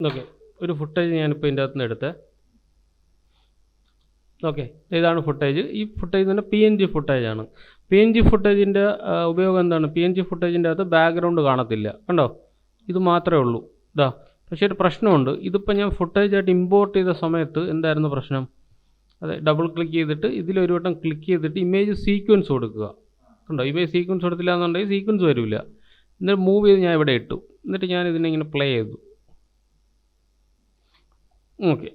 Okay, ഒരു footage ഞാനിപ്പോൾ ഇതിൻ്റെ അകത്തുനിന്ന് എടുത്തേ. ഓക്കെ, ഇതാണ് ഫുട്ടേജ്. ഈ ഫുട്ടേജ് തന്നെ PNG ഫുട്ടേജാണ്. PNG ഫുട്ടേജിൻ്റെ ഉപയോഗം എന്താണ്? PNG ഫുട്ടേജിൻ്റെ അകത്ത് ബാക്ക്ഗ്രൗണ്ട് കാണത്തില്ല, കണ്ടോ? ഇത് മാത്രമേ ഉള്ളൂ. ഇതാ, പക്ഷേ ഒരു പ്രശ്നമുണ്ട്. ഇതിപ്പോൾ ഞാൻ ഫുട്ടേജായിട്ട് ഇമ്പോർട്ട് ചെയ്ത സമയത്ത് എന്തായിരുന്നു പ്രശ്നം? അതെ, ഡബിൾ ക്ലിക്ക് ചെയ്തിട്ട് ഇതിലൊരു വട്ടം ക്ലിക്ക് ചെയ്തിട്ട് ഇമേജ് സീക്വൻസ് കൊടുക്കുക. കണ്ടോ? ഇമേജ് സീക്വൻസ് കൊടുത്തില്ല എന്നുണ്ടെങ്കിൽ സീക്വൻസ് വരില്ല. എന്നിട്ട് മൂവ് ചെയ്ത് ഞാൻ ഇവിടെ ഇട്ടു. എന്നിട്ട് ഞാൻ ഇതിനെ ഇങ്ങനെ പ്ലേ ചെയ്തു. ഓക്കെ,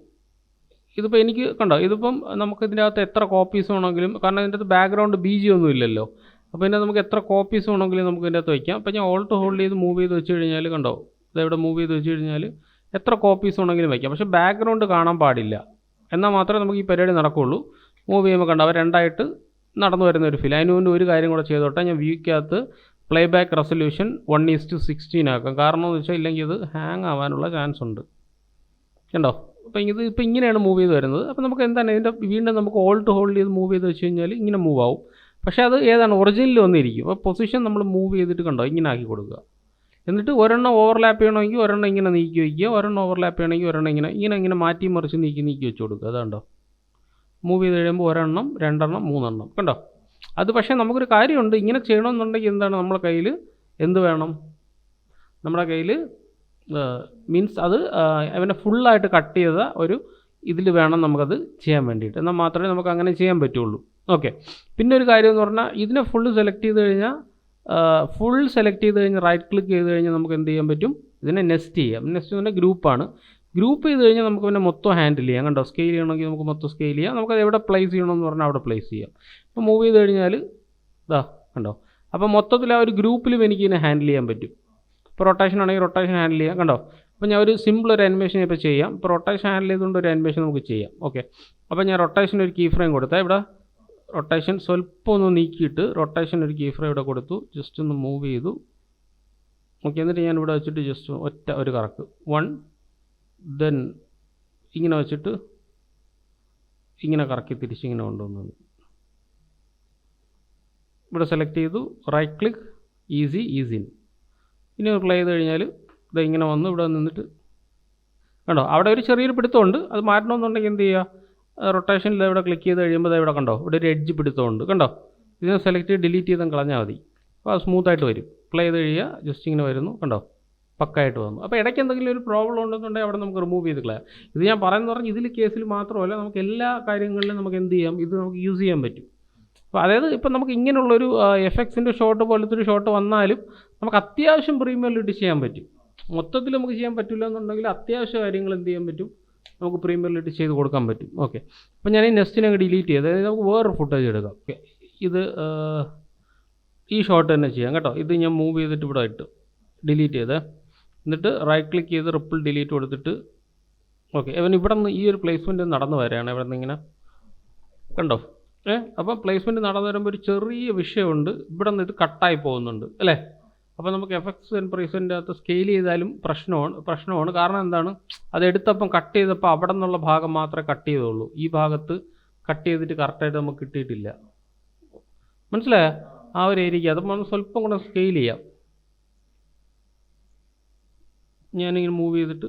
ഇതിപ്പോൾ എനിക്ക് കണ്ടോ, ഇതിപ്പം നമുക്ക് ഇതിൻ്റെ അകത്ത് എത്ര കോപ്പീസ് വേണമെങ്കിലും, കാരണം ഇതിൻ്റെ അകത്ത് ബാക്ക്ഗ്രൗണ്ട് BG ഒന്നും ഇല്ലല്ലോ, അപ്പോൾ ഇതിൻ്റെ നമുക്ക് എത്ര കോപ്പീസ് വേണമെങ്കിലും നമുക്ക് ഇതിൻ്റെ അകത്ത് വയ്ക്കാം. അപ്പോൾ ഞാൻ ഓൾട്ട് ഹോൾഡ് ചെയ്ത് മൂവ് ചെയ്ത് വെച്ച് കഴിഞ്ഞാൽ കണ്ടോ, ഇതെവിടെ മൂവ് ചെയ്ത് വെച്ച് കഴിഞ്ഞാൽ എത്ര കോപ്പീസ് വേണമെങ്കിലും വയ്ക്കാം. പക്ഷേ ബാക്ക്ഗ്രൗണ്ട് കാണാൻ പാടില്ല, എന്നാൽ മാത്രമേ നമുക്ക് ഈ പരിപാടി നടക്കുകയുള്ളൂ. മൂവ് ചെയ്യുമ്പോൾ കണ്ടോ, അവർ രണ്ടായിട്ട് നടന്നു വരുന്ന ഒരു ഫീൽ. അതിന് മുന്നേ ഒരു കാര്യം കൂടെ ചെയ്തോട്ടെ, ഞാൻ വ്യൂക്കകത്ത് പ്ലേ ബാക്ക് റെസൊല്യൂഷൻ 1:16 ആക്കാം. കാരണം എന്ന് വെച്ചാൽ ഇല്ലെങ്കിൽ ഇത് ഹാങ് ആവാനുള്ള ചാൻസ് ഉണ്ട്. കണ്ടോ? അപ്പോൾ ഇപ്പോൾ ഇങ്ങനെയാണ് മൂവ് ചെയ്ത് വരുന്നത്. അപ്പോൾ നമുക്ക് എന്താണ് ഇതിൻ്റെ വീണ്ടും നമുക്ക് ഓൾട്ട് ഹോൾഡ് ചെയ്ത് മൂവ് ചെയ്ത് വെച്ച് കഴിഞ്ഞാൽ ഇങ്ങനെ മൂവ് ആവും. പക്ഷേ അത് ഏതാണ് ഒറിജിനൽ വന്നിരിക്കും. അപ്പോൾ പൊസിഷൻ നമ്മൾ മൂവ് ചെയ്തിട്ട് കണ്ടോ ഇങ്ങനെ ആക്കി കൊടുക്കുക. എന്നിട്ട് ഒരെണ്ണം ഓവർലാപ്പ് ചെയ്യണമെങ്കിൽ ഒരെണ്ണം ഇങ്ങനെ നീക്കി വയ്ക്കുക, ഒരെണ്ണം ഓവർലാപ്പ് ചെയ്യണമെങ്കിൽ ഒരെണ്ണം ഇങ്ങനെ മാറ്റി മറിച്ച് നീക്കി വെച്ച് കൊടുക്കുക. അതുകൊണ്ടോ മൂവ് ചെയ്ത് കഴിയുമ്പോൾ ഒരെണ്ണം, രണ്ടെണ്ണം, മൂന്നെണ്ണം, കണ്ടോ? അത് പക്ഷേ നമുക്കൊരു കാര്യമുണ്ട്, ഇങ്ങനെ ചെയ്യണമെന്നുണ്ടെങ്കിൽ എന്താണ് നമ്മുടെ കയ്യിൽ എന്ത് വേണം? നമ്മുടെ കയ്യിൽ മീൻസ് അത് അവനെ ഫുള്ളായിട്ട് കട്ട് ചെയ്ത ഒരു ഇതിൽ വേണം നമുക്കത് ചെയ്യാൻ വേണ്ടിയിട്ട്. എന്നാൽ മാത്രമേ നമുക്ക് അങ്ങനെ ചെയ്യാൻ പറ്റുള്ളൂ. ഓക്കെ, പിന്നെ ഒരു കാര്യം എന്ന് പറഞ്ഞാൽ ഇതിനെ ഫുൾ സെലക്ട് ചെയ്ത് കഴിഞ്ഞാൽ റൈറ്റ് ക്ലിക്ക് ചെയ്ത് കഴിഞ്ഞാൽ നമുക്ക് എന്ത് ചെയ്യാൻ പറ്റും? ഇതിനെ നെസ്റ്റ് ചെയ്യാം. നെസ്റ്റ് എന്ന് പറഞ്ഞാൽ ഗ്രൂപ്പാണ്. ഗ്രൂപ്പ് ചെയ്ത് കഴിഞ്ഞാൽ നമുക്ക് പിന്നെ മൊത്തം ഹാൻഡിൽ ചെയ്യാം. കണ്ടോ? സ്കെയിൽ ചെയ്യണമെങ്കിൽ നമുക്ക് മൊത്തം സ്കെയിൽ ചെയ്യാം. നമുക്കത് എവിടെ പ്ലേസ് ചെയ്യണമെന്ന് പറഞ്ഞാൽ അവിടെ പ്ലേസ് ചെയ്യാം. അപ്പോൾ മൂവ് ചെയ്ത് കഴിഞ്ഞാൽ ഇതാ കണ്ടോ, അപ്പോൾ മൊത്തത്തിൽ ആ ഒരു ഗ്രൂപ്പിലും എനിക്ക് ഇതിനെ ഹാൻഡിൽ ചെയ്യാൻ പറ്റും. ഇപ്പോൾ റൊട്ടേഷൻ ആണെങ്കിൽ റൊട്ടേഷൻ ഹാൻഡിൽ ചെയ്യാം. കണ്ടോ? അപ്പോൾ ഞാൻ ഒരു സിമ്പിൾ ഒരു അനിമേഷൻ ഇപ്പോൾ ചെയ്യാം. ഇപ്പോൾ റൊട്ടേഷൻ ഹാൻഡിൽ ചെയ്തുകൊണ്ട് ഒരു അനിമേഷൻ നമുക്ക് ചെയ്യാം. ഓക്കെ, അപ്പോൾ ഞാൻ റൊട്ടേഷൻ ഒരു കീ ഫ്രെയിം കൊടുത്താൽ ഇവിടെ റൊട്ടേഷൻ സ്വല്പം ഒന്ന് നീക്കിയിട്ട് റൊട്ടേഷൻ ഒരു കീ ഫ്രെയിം ഇവിടെ കൊടുത്തു, ജസ്റ്റ് ഒന്ന് മൂവ് ചെയ്തു. ഓക്കെ, എന്നിട്ട് ഞാൻ ഇവിടെ വെച്ചിട്ട് ജസ്റ്റ് ഒറ്റ ഒരു കറക്ക് 1, ദെൻ ഇങ്ങനെ വെച്ചിട്ട് ഇങ്ങനെ കറക്കി തിരിച്ചിങ്ങനെ കൊണ്ടുവന്നത് ഇവിടെ സെലക്ട് ചെയ്തു, റൈറ്റ് ക്ലിക്ക്, ഈസി ഇൻ. ഇനി പ്ലേ ചെയ്ത് കഴിഞ്ഞാൽ ഇത് ഇങ്ങനെ വന്ന് ഇവിടെ നിന്നിട്ട് കണ്ടോ, അവിടെ ഒരു ചെറിയൊരു പിടുത്തമുണ്ട്. അത് മാറ്റണമെന്നുണ്ടെങ്കിൽ എന്ത് ചെയ്യുക? റൊട്ടേഷനിൽ ഇവിടെ ക്ലിക്ക് ചെയ്ത് കഴിയുമ്പോൾ ഇവിടെ കണ്ടോ, ഇവിടെ ഒരു എഡ്ജ് പിടുത്തമുണ്ട്. കണ്ടോ? ഇതിനെ സെലക്ട് ചെയ്ത് ഡിലീറ്റ് ചെയ്ത് കളഞ്ഞാൽ മതി. അപ്പോൾ അത് സ്മൂത്തായിട്ട് വരും. പ്ലേ ചെയ്ത് കഴിയുക, ജസ്റ്റ് ഇങ്ങനെ വരുന്നു. കണ്ടോ? പക്കായിട്ട് വന്നു. അപ്പോൾ ഇടയ്ക്ക് എന്തെങ്കിലും ഒരു പ്രോബ്ലം ഉണ്ടെന്നുണ്ടെങ്കിൽ അവിടെ നമുക്ക് റിമൂവ് ചെയ്ത് കളയാം. ഇത് ഞാൻ പറയുന്നത് പറഞ്ഞാൽ ഇതിൽ കേസിൽ മാത്രമല്ല, നമുക്ക് എല്ലാ കാര്യങ്ങളിലും നമുക്ക് എന്ത് ചെയ്യാം, ഇത് നമുക്ക് യൂസ് ചെയ്യാൻ പറ്റും. അപ്പോൾ അതായത് ഇപ്പം നമുക്ക് ഇങ്ങനെയുള്ളൊരു എഫക്ട്സിൻ്റെ ഷോട്ട് പോലത്തെ ഒരു ഷോട്ട് വന്നാലും നമുക്ക് അത്യാവശ്യം പ്രീമിയറിൽ ഇട്ട് ചെയ്യാൻ പറ്റും. മൊത്തത്തിൽ നമുക്ക് ചെയ്യാൻ പറ്റില്ല എന്നുണ്ടെങ്കിൽ അത്യാവശ്യ കാര്യങ്ങൾ എന്ത് ചെയ്യാൻ പറ്റും, നമുക്ക് പ്രീമിയറിൽ ഇട്ട് ചെയ്ത് കൊടുക്കാൻ പറ്റും. ഓക്കെ, അപ്പോൾ ഞാൻ ഈ നെസ്റ്റിനെ ഡിലീറ്റ് ചെയ്ത്, അതായത് നമുക്ക് വേറൊരു ഫുട്ടേജ് എടുക്കാം. ഓക്കെ, ഇത് ഈ ഷോട്ട് തന്നെ ചെയ്യാം കേട്ടോ. ഇത് ഞാൻ മൂവ് ചെയ്തിട്ട് ഇവിടെ ഇട്ട് ഡിലീറ്റ് ചെയ്ത്, എന്നിട്ട് റൈറ്റ് ക്ലിക്ക് ചെയ്ത് റിപ്പിൾ ഡിലീറ്റ് കൊടുത്തിട്ട് ഓക്കെ, അവൻ ഇവിടെ നിന്ന് ഈ ഒരു പ്ലേസ്മെൻറ്റ് നടന്നു വരികയാണ്. ഇവിടെ നിന്ന് ഇങ്ങനെ കണ്ടോ, അപ്പോൾ പ്ലേസ്മെൻറ്റ് നടന്നു വരുമ്പോൾ ഒരു ചെറിയ വിഷയമുണ്ട്. ഇവിടെ നിന്ന് ഇത് കട്ടായി പോകുന്നുണ്ട് അല്ലേ? അപ്പോൾ നമുക്ക് എഫക്ട്സ് ആൻഡ് പ്രീസെൻ്റ് അകത്ത് സ്കെയിൽ ചെയ്താലും പ്രശ്നമാണ്. കാരണം എന്താണ്, അതെടുത്തപ്പം കട്ട് ചെയ്തപ്പോൾ അവിടെ നിന്നുള്ള ഭാഗം മാത്രമേ കട്ട് ചെയ്തുള്ളൂ. ഈ ഭാഗത്ത് കട്ട് ചെയ്തിട്ട് കറക്റ്റായിട്ട് നമുക്ക് കിട്ടിയിട്ടില്ല. മനസ്സിലായോ? ആ ഒരു ഏരിയയ്ക്ക് അത് നമ്മൾ സ്വല്പം കൂടെ സ്കെയിൽ ചെയ്യാം. ഞാനിങ്ങനെ മൂവ് ചെയ്തിട്ട്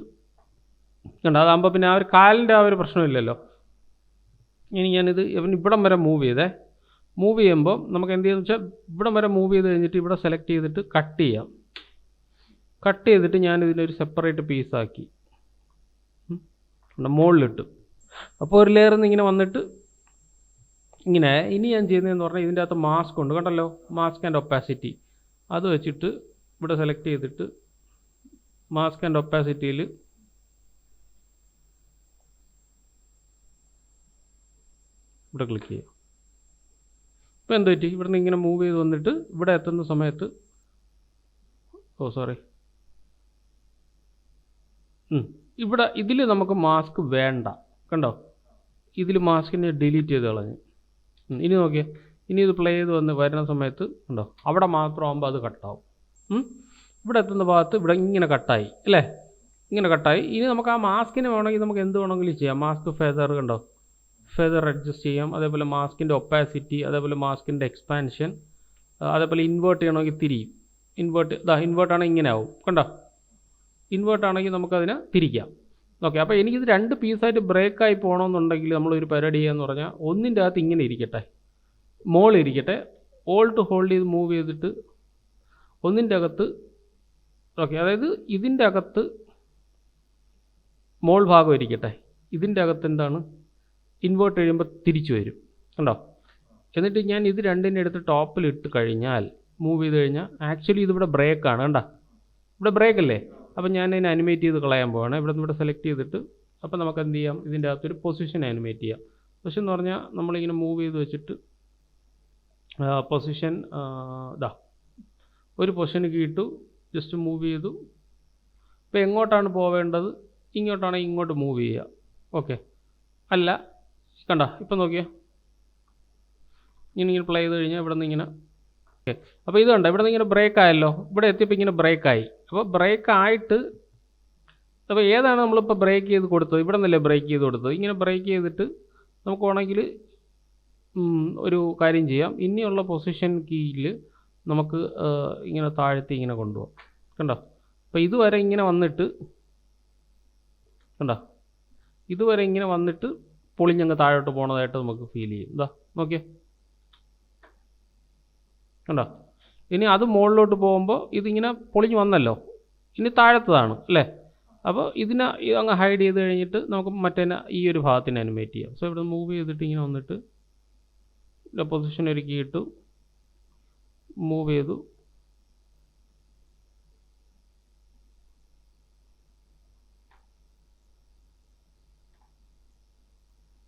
കണ്ടോ, അതാകുമ്പോൾ പിന്നെ ആ ഒരു കാലിൻ്റെ ആ ഒരു പ്രശ്നമില്ലല്ലോ. ഇനി ഞാനിത് ഇവിടം വരെ മൂവ് ചെയ്തേ. മൂവ് ചെയ്യുമ്പോൾ നമുക്ക് എന്ത് ചെയ്യുന്നത് വെച്ചാൽ ഇവിടം വരെ മൂവ് ചെയ്ത് കഴിഞ്ഞിട്ട് ഇവിടെ സെലക്ട് ചെയ്തിട്ട് കട്ട് ചെയ്യാം. കട്ട് ചെയ്തിട്ട് ഞാനിതിനൊരു സെപ്പറേറ്റ് പീസാക്കി മുകളിലിട്ട്, അപ്പോൾ ഒരു ലെയറിൽ നിന്ന് ഇങ്ങനെ വന്നിട്ട് ഇങ്ങനെ. ഇനി ഞാൻ ചെയ്യുന്നതെന്ന് പറഞ്ഞാൽ ഇതിൻ്റെ അകത്ത് മാസ്ക് ഉണ്ട്, കണ്ടല്ലോ, മാസ്ക് ആൻഡ് ഒപ്പാസിറ്റി. അത് വെച്ചിട്ട് ഇവിടെ സെലക്ട് ചെയ്തിട്ട് മാസ്ക് ആൻഡ് ഒപ്പാസിറ്റിയിൽ ഇവിടെ ക്ലിക്ക് ചെയ്യുക. ഇപ്പോൾ എന്ത് പറ്റി, ഇവിടെ നിന്ന് ഇങ്ങനെ മൂവ് ചെയ്ത് വന്നിട്ട് ഇവിടെ എത്തുന്ന സമയത്ത് ഇവിടെ ഇതിൽ നമുക്ക് മാസ്ക് വേണ്ട. കണ്ടോ, ഇതിൽ മാസ്കിനെ ഡിലീറ്റ് ചെയ്ത് കളഞ്ഞു. ഇനി നോക്കിയേ, ഇനി ഇത് പ്ലേ ചെയ്ത് വരുന്ന സമയത്ത് കണ്ടോ, അവിടെ മാത്രമാകുമ്പോൾ അത് കട്ടാവും. ഇവിടെ എത്തുന്ന ഭാഗത്ത് ഇവിടെ ഇങ്ങനെ കട്ടായി അല്ലേ, ഇങ്ങനെ കട്ടായി. ഇനി നമുക്ക് ആ മാസ്കിനെ വേണമെങ്കിൽ നമുക്ക് എന്ത് വേണമെങ്കിലും ചെയ്യാം. മാസ്ക് ഫെദർ കണ്ടോ, ഫെദർ അഡ്ജസ്റ്റ് ചെയ്യാം. അതേപോലെ മാസ്കിൻ്റെ ഒപ്പാസിറ്റി, അതേപോലെ മാസ്കിൻ്റെ എക്സ്പാൻഷൻ, അതേപോലെ ഇൻവേർട്ട് ചെയ്യണമെങ്കിൽ തിരിയും. ഇൻവേർട്ടാണെങ്കിൽ ഇങ്ങനെ ആവും. കണ്ടോ, ഇൻവേർട്ട് ആണെങ്കിൽ നമുക്കതിനെ തിരിക്കാം. ഓക്കെ, അപ്പോൾ എനിക്കിത് 2 പീസായിട്ട് ബ്രേക്കായി പോകണമെന്നുണ്ടെങ്കിൽ നമ്മളൊരു പരിപാടി ചെയ്യുകയെന്ന് പറഞ്ഞാൽ ഒന്നിൻ്റെ അകത്ത് ഇങ്ങനെ ഇരിക്കട്ടെ, മോളിരിക്കട്ടെ, ഓൾട്ട് ഹോൾഡ് ചെയ്ത് മൂവ് ചെയ്തിട്ട് ഒന്നിൻ്റെ അകത്ത്, ഓക്കെ, അതായത് ഇതിൻ്റെ അകത്ത് മോൾ ഭാഗം ഇരിക്കട്ടെ, ഇതിൻ്റെ അകത്ത് എന്താണ് ഇൻവേർട്ട് കഴിയുമ്പോൾ തിരിച്ചു വരും, കണ്ടോ. എന്നിട്ട് ഞാൻ ഇത് രണ്ടിൻ്റെ അടുത്ത് ടോപ്പിൽ ഇട്ട് കഴിഞ്ഞാൽ മൂവ് ചെയ്ത് കഴിഞ്ഞാൽ ആക്ച്വലി ഇതിവിടെ ബ്രേക്കാണ്, കണ്ടോ, ഇവിടെ ബ്രേക്ക് അല്ലേ. അപ്പോൾ ഞാൻ അതിനെ അനിമേറ്റ് ചെയ്ത് കളയാൻ പോവാണ്. ഇവിടെ സെലക്ട് ചെയ്തിട്ട് അപ്പോൾ നമുക്ക് എന്ത് ചെയ്യാം, ഇതിൻ്റെ അകത്തൊരു പൊസിഷൻ അനിമേറ്റ് ചെയ്യാം. പൊസിഷൻ എന്ന് പറഞ്ഞാൽ നമ്മളിങ്ങനെ മൂവ് ചെയ്ത് വെച്ചിട്ട് പൊസിഷൻ ഇതാ ഒരു പൊസിഷന് ഇട്ടു, ജസ്റ്റ് മൂവ് ചെയ്തു. ഇപ്പോൾ എങ്ങോട്ടാണ് പോവേണ്ടത്, ഇങ്ങോട്ടാണെങ്കിൽ ഇങ്ങോട്ട് മൂവ് ചെയ്യുക. ഓക്കെ, അല്ല കണ്ട, ഇപ്പം നോക്കിയാൽ ഇങ്ങനെ പ്ലേ ചെയ്ത് കഴിഞ്ഞാൽ ഇവിടെ നിന്ന് ഇങ്ങനെ, ഓക്കെ. അപ്പോൾ ഇത് കണ്ട, ഇവിടെ നിന്ന് ഇങ്ങനെ ബ്രേക്ക് ആയല്ലോ, ഇവിടെ എത്തിയപ്പോൾ ഇങ്ങനെ ബ്രേക്കായി. അപ്പോൾ ബ്രേക്ക് ആയിട്ട്, അപ്പോൾ ഏതാണ് നമ്മളിപ്പോൾ ബ്രേക്ക് ചെയ്ത് കൊടുത്തത്, ഇവിടെ നിന്നല്ലേ ബ്രേക്ക് ചെയ്ത് കൊടുത്തത്. ഇങ്ങനെ ബ്രേക്ക് ചെയ്തിട്ട് നമുക്ക് വേണമെങ്കിൽ ഒരു കാര്യം ചെയ്യാം, ഇനിയുള്ള പൊസിഷൻ കീയിൽ നമുക്ക് ഇങ്ങനെ താഴ്ത്തി ഇങ്ങനെ കൊണ്ടുപോകാം, കണ്ടോ. അപ്പോൾ ഇതുവരെ ഇങ്ങനെ വന്നിട്ട്, കണ്ടോ, ഇതുവരെ ഇങ്ങനെ വന്നിട്ട് പൊളിഞ്ഞങ്ങ് താഴോട്ട് പോണതായിട്ട് നമുക്ക് ഫീൽ ചെയ്യും. ഇതാ നോക്കിയേ, കണ്ടോ. ഇനി അത് മുകളിലോട്ട് പോകുമ്പോൾ ഇതിങ്ങനെ പൊളിഞ്ഞ് വന്നല്ലോ, ഇനി താഴത്തതാണ് അല്ലേ. അപ്പോൾ ഇതിനെ അങ്ങ് ഹൈഡ് ചെയ്ത് കഴിഞ്ഞിട്ട് നമുക്ക് മറ്റേനെ ഈ ഒരു ഭാഗത്തിന് അനിമേറ്റ് ചെയ്യാം. സോ ഇവിടെ മൂവ് ചെയ്തിട്ട് ഇങ്ങനെ വന്നിട്ട് പൊസിഷൻ ഒരുക്കിയിട്ടു, മൂവ് ചെയ്തു,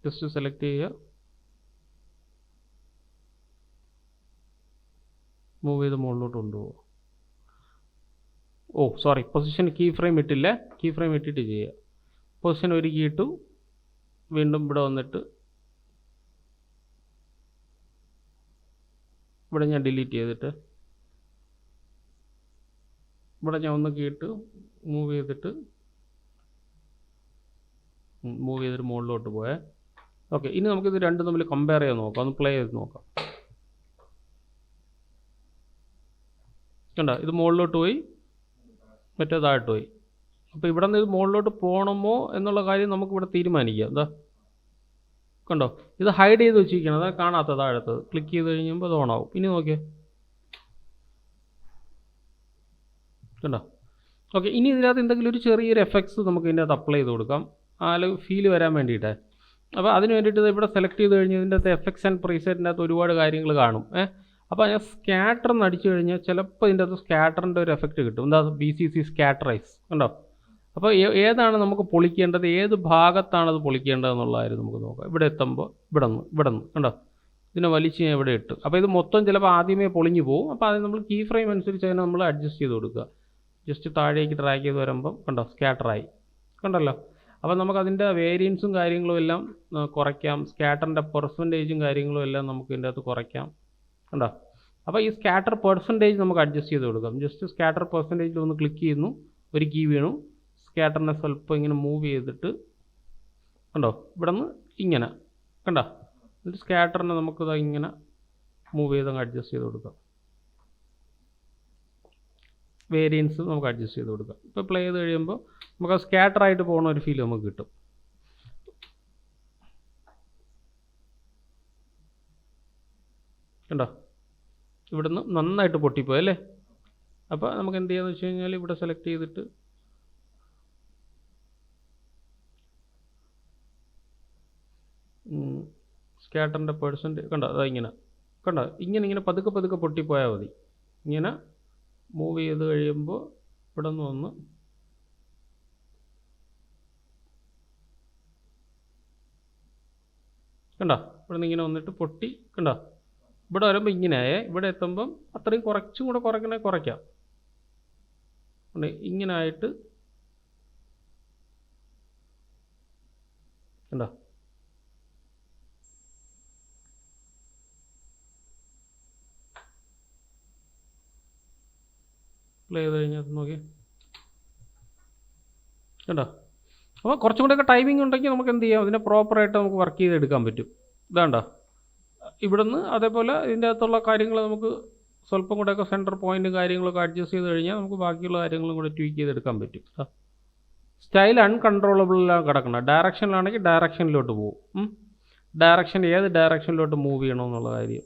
ജസ്റ്റ് സെലക്ട് ചെയ്യുക, മൂവ് ചെയ്ത് മുകളിലോട്ട് കൊണ്ടുപോകുക. Oh sorry, position key frame ഇട്ടില്ലേ, കീ ഫ്രെയിം ഇട്ടിട്ട് ചെയ്യുക. പൊസിഷൻ ഒരുക്കിയിട്ടു വീണ്ടും ഇവിടെ വന്നിട്ട് ഇവിടെ ഞാൻ ഡിലീറ്റ് ചെയ്തിട്ട് ഇവിടെ ഞാൻ ഒന്ന് കീട്ട് മൂവ് ചെയ്തിട്ട് മുകളിലോട്ട് പോയേ. ഓക്കെ, ഇനി നമുക്കിത് രണ്ടും തമ്മിൽ കമ്പയർ ചെയ്ത് നോക്കാം, ഒന്ന് പ്ലേ ചെയ്ത് നോക്കാം. കണ്ടോ, ഇത് മുകളിലോട്ട് പോയി, മറ്റേ താഴോട്ട് പോയി. അപ്പോൾ ഇവിടെ നിന്ന് ഇത് മുകളിലോട്ട് പോകണമോ എന്നുള്ള കാര്യം നമുക്കിവിടെ തീരുമാനിക്കാം. എന്താ കണ്ടോ, ഇത് ഹൈഡ് ചെയ്ത് വെച്ചിരിക്കണം, അതാ കാണാത്ത താഴത്തത്. ക്ലിക്ക് ചെയ്ത് കഴിയുമ്പോൾ അത് ഓണാവും. ഇനി നോക്കിയേ, കണ്ടോ. ഓക്കെ, ഇനി ഇതിനകത്ത് എന്തെങ്കിലും ഒരു ചെറിയൊരു എഫക്ട്സ് നമുക്ക് ഇതിൻ്റെ അകത്ത് അപ്ലൈ ചെയ്ത് കൊടുക്കാം, ആ ഫീല് വരാൻ വേണ്ടിയിട്ട്. അപ്പോൾ അതിന് വേണ്ടിയിട്ട് ഇവിടെ സെലക്ട് ചെയ്ത് കഴിഞ്ഞാൽ ഇതിൻ്റെ അകത്ത് എഫക്ട്സ് ആൻഡ് പ്രീസെറ്റിൻ്റെ അകത്ത് ഒരുപാട് കാര്യങ്ങൾ കാണും. അപ്പോൾ ഞാൻ സ്കാറ്റർ എന്ന് അടിച്ചു കഴിഞ്ഞാൽ ചിലപ്പോൾ ഇതിൻ്റെ അകത്ത് സ്കാറ്ററിൻ്റെ ഒരു എഫക്റ്റ് കിട്ടും. എന്താ, BCC സ്കാറ്ററൈസ്, കണ്ടോ. അപ്പോൾ ഏതാണ് നമുക്ക് പൊളിക്കേണ്ടത്, ഏത് ഭാഗത്താണ് അത് പൊളിക്കേണ്ടത് എന്നുള്ള കാര്യം നമുക്ക് നോക്കാം. ഇവിടെ എത്തുമ്പോൾ ഇവിടെ നിന്ന് കണ്ടോ, ഇതിനെ വലിച്ച് ഞാൻ ഇവിടെ ഇട്ടു. അപ്പോൾ ഇത് മൊത്തം ചിലപ്പോൾ ആദ്യമേ പൊളിഞ്ഞു പോകും. അപ്പോൾ അത് നമ്മൾ കീ ഫ്രെയിം അനുസരിച്ച് അതിനെ നമ്മൾ അഡ്ജസ്റ്റ് ചെയ്ത് കൊടുക്കുക. ജസ്റ്റ് താഴേക്ക് ഡ്രാഗ് ചെയ്ത് വരുമ്പം കണ്ടോ സ്കാറ്ററായി, കണ്ടല്ലോ. അപ്പോൾ നമുക്കതിൻ്റെ വേരിയൻസും കാര്യങ്ങളും എല്ലാം കുറയ്ക്കാം. സ്കാറ്ററിൻ്റെ പെർസെൻറ്റേജും കാര്യങ്ങളും എല്ലാം നമുക്ക് ഇതിൻ്റെ അകത്ത് കുറയ്ക്കാം, കണ്ടോ. അപ്പോൾ ഈ സ്കാറ്റർ പെർസെൻറ്റേജ് നമുക്ക് അഡ്ജസ്റ്റ് ചെയ്ത് കൊടുക്കാം. ജസ്റ്റ് സ്കാറ്റർ പെർസെൻറ്റേജിൽ ഒന്ന് ക്ലിക്ക് ചെയ്യുന്നു, ഒരു കീ വീണു, സ്കാറ്ററിനെ സ്വല്പം ഇങ്ങനെ മൂവ് ചെയ്തിട്ട് കണ്ടോ, ഇവിടെ നിന്ന് ഇങ്ങനെ കണ്ടോ, എന്നിട്ട് സ്കാറ്ററിനെ നമുക്കിത് ഇങ്ങനെ മൂവ് ചെയ്ത് അങ്ങ് അഡ്ജസ്റ്റ് ചെയ്ത് കൊടുക്കാം. വേരിയൻസ് നമുക്ക് അഡ്ജസ്റ്റ് ചെയ്ത് കൊടുക്കാം. ഇപ്പോൾ പ്ലേ ചെയ്ത് കഴിയുമ്പോൾ നമുക്ക് ആ സ്കാറ്ററായിട്ട് പോകുന്ന ഒരു ഫീൽ നമുക്ക് കിട്ടും. കണ്ടോ, ഇവിടുന്ന് നന്നായിട്ട് പൊട്ടിപ്പോയി അല്ലേ. അപ്പോൾ നമുക്ക് എന്ത് ചെയ്യാന്ന് വെച്ച് കഴിഞ്ഞാൽ ഇവിടെ സെലക്ട് ചെയ്തിട്ട് സ്കാറ്ററിൻ്റെ പെർസെൻറ്റേജ് കണ്ടോ, അതാ ഇങ്ങനെ കണ്ടോ, ഇങ്ങനെ പതുക്കെ പൊട്ടിപ്പോയാൽ മതി. ഇങ്ങനെ മൂവ് ചെയ്ത് കഴിയുമ്പോൾ ഇവിടെ നിന്ന് വന്ന് കണ്ടോ, ഇവിടെ നിന്ന് ഇങ്ങനെ വന്നിട്ട് പൊട്ടി, കണ്ടോ. ഇവിടെ വരുമ്പോൾ ഇങ്ങനെയായേ, ഇവിടെ എത്തുമ്പം അത്രയും കുറച്ചും കൂടെ കുറയ്ക്കാം. ഇങ്ങനെ ആയിട്ട് കണ്ടോ. പ്ലേ ചെയ്ത് കഴിഞ്ഞാൽ നോക്കി കണ്ടോ. അപ്പോൾ കുറച്ചും കൂടെയൊക്കെ ടൈമിംഗ് ഉണ്ടെങ്കിൽ നമുക്ക് എന്ത് ചെയ്യാം, അതിനെ പ്രോപ്പറായിട്ട് നമുക്ക് വർക്ക് ചെയ്തെടുക്കാൻ പറ്റും. ഇതാണ്ടോ, ഇവിടുന്ന് അതേപോലെ ഇതിൻ്റെ അകത്തുള്ള കാര്യങ്ങൾ നമുക്ക് സ്വല്പം കൂടെയൊക്കെ സെൻറ്റർ പോയിൻറ്റും കാര്യങ്ങളൊക്കെ അഡ്ജസ്റ്റ് ചെയ്ത് കഴിഞ്ഞാൽ നമുക്ക് ബാക്കിയുള്ള കാര്യങ്ങളും കൂടെ ട്വീക്ക് ചെയ്തെടുക്കാൻ പറ്റും. സ്റ്റൈൽ അൺകൺട്രോളബിളിലാണ് കിടക്കണം. ഡയറക്ഷനിലാണെങ്കിൽ ഡയറക്ഷനിലോട്ട് പോകും. ഡയറക്ഷൻ ഏത് ഡയറക്ഷനിലോട്ട് മൂവ് ചെയ്യണമെന്നുള്ള കാര്യം.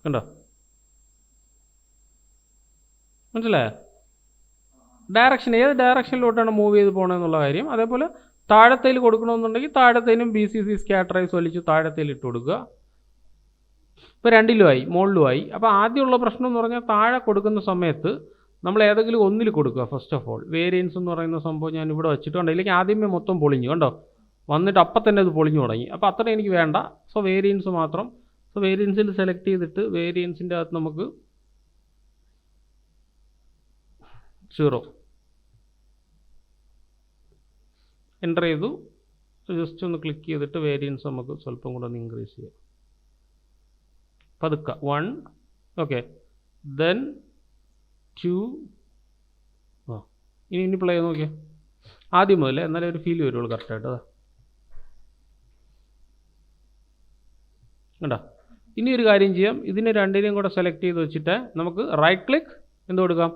കണ്ടോ, മനസ്സിലായോ? ഡയറക്ഷൻ ഏത് ഡയറക്ഷനിലോട്ടാണ് മൂവ് ചെയ്ത് പോകണമെന്നുള്ള കാര്യം. അതേപോലെ താഴത്തേൽ കൊടുക്കണമെന്നുണ്ടെങ്കിൽ താഴത്തേനും BCC സ്കാറ്ററൈസ് വലിച്ച് താഴത്തേൽ ഇട്ട് കൊടുക്കുക. ഇപ്പോൾ രണ്ടിലുമായി മുകളിലുമായി. അപ്പോൾ ആദ്യമുള്ള പ്രശ്നം എന്ന് പറഞ്ഞാൽ താഴെ കൊടുക്കുന്ന സമയത്ത് നമ്മൾ ഏതെങ്കിലും ഒന്നിൽ കൊടുക്കുക. ഫസ്റ്റ് ഓഫ് ഓൾ വേരിയൻസ് എന്ന് പറയുന്ന സംഭവം ഞാൻ ഇവിടെ വെച്ചിട്ടുണ്ട്. ഇല്ലെങ്കിൽ ആദ്യമേ മൊത്തം പൊളിഞ്ഞു കണ്ടോ, വന്നിട്ട് അപ്പം തന്നെ അത് പൊളിഞ്ഞു തുടങ്ങി. അപ്പോൾ അത്ര എനിക്ക് വേണ്ട. സോ വേരിയൻസ് മാത്രം. സോ വേരിയൻസിൽ സെലക്ട് ചെയ്തിട്ട് വേരിയൻസിൻ്റെ അകത്ത് നമുക്ക് 0 എൻ്റർ ചെയ്തു. ജസ്റ്റ് ഒന്ന് ക്ലിക്ക് ചെയ്തിട്ട് വേരിയൻസ് നമുക്ക് സ്വല്പം കൂടെ ഒന്ന് ഇൻക്രീസ് ചെയ്യാം. പതുക്കെ 1, ഓക്കെ, ദെൻ 2. ഇനി പ്ലേ ചെയ്ത് നോക്കിയാൽ ആദ്യം മുതലേ എന്നാലേ ഒരു ഫീൽ വരുള്ളൂ കറക്റ്റായിട്ട്. അതാ കണ്ടോ. ഇനി ഒരു കാര്യം ചെയ്യാം, ഇതിനെ രണ്ടിനെയും കൂടെ സെലക്ട് ചെയ്ത് വെച്ചിട്ട് നമുക്ക് റൈറ്റ് ക്ലിക്ക് എന്ത് കൊടുക്കാം,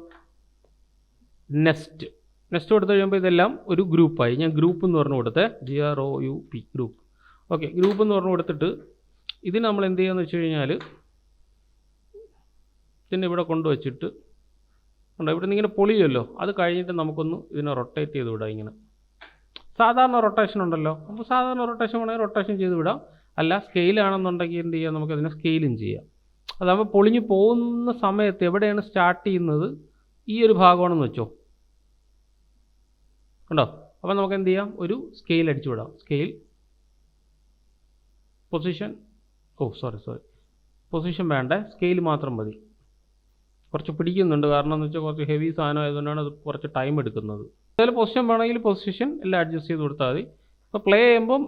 നെക്സ്റ്റ് കൊടുത്തു കഴിയുമ്പോൾ ഇതെല്ലാം ഒരു ഗ്രൂപ്പായി. ഞാൻ ഗ്രൂപ്പ് എന്ന് പറഞ്ഞു കൊടുത്തേ, GROUP ഗ്രൂപ്പ്. ഓക്കെ, ഗ്രൂപ്പ് എന്ന് പറഞ്ഞു കൊടുത്തിട്ട് ഇതിന് നമ്മൾ എന്ത് ചെയ്യാന്ന് വെച്ച് കഴിഞ്ഞാൽ ഇതിനെ ഇവിടെ കൊണ്ടുവച്ചിട്ട് ഉണ്ടോ, ഇവിടെ നിന്ന് ഇങ്ങനെ പൊളിയുമല്ലോ. അത് കഴിഞ്ഞിട്ട് നമുക്കൊന്ന് ഇതിനെ റൊട്ടേറ്റ് ചെയ്ത് വിടാം. ഇങ്ങനെ സാധാരണ റൊട്ടേഷൻ ഉണ്ടല്ലോ, അപ്പോൾ സാധാരണ റൊട്ടേഷൻ വേണമെങ്കിൽ റൊട്ടേഷൻ ചെയ്ത് വിടാം. അല്ല സ്കെയിലാണെന്നുണ്ടെങ്കിൽ എന്ത് ചെയ്യാം, നമുക്കതിനെ സ്കെയിലും ചെയ്യാം. അതാകുമ്പോൾ പൊളിഞ്ഞു പോകുന്ന സമയത്ത് എവിടെയാണ് സ്റ്റാർട്ട് ചെയ്യുന്നത്, ഈ ഒരു ഭാഗമാണെന്ന് വെച്ചോ കണ്ടോ. അപ്പോൾ നമുക്ക് എന്ത് ചെയ്യാം, ഒരു സ്കെയിൽ അടിച്ചു വിടാം. സ്കെയിൽ പൊസിഷൻ, പൊസിഷൻ വേണ്ട, സ്കെയിൽ മാത്രം മതി. കുറച്ച് പിടിക്കുന്നുണ്ട്, കാരണം എന്ന് വെച്ചാൽ കുറച്ച് ഹെവി സാധനം ആയതുകൊണ്ടാണ് അത് കുറച്ച് ടൈം എടുക്കുന്നത്. അതിൽ പൊസിഷൻ വേണമെങ്കിൽ പൊസിഷൻ എല്ലാം അഡ്ജസ്റ്റ് ചെയ്ത് കൊടുത്താൽ മതി. ഇപ്പോൾ പ്ലേ ചെയ്യുമ്പം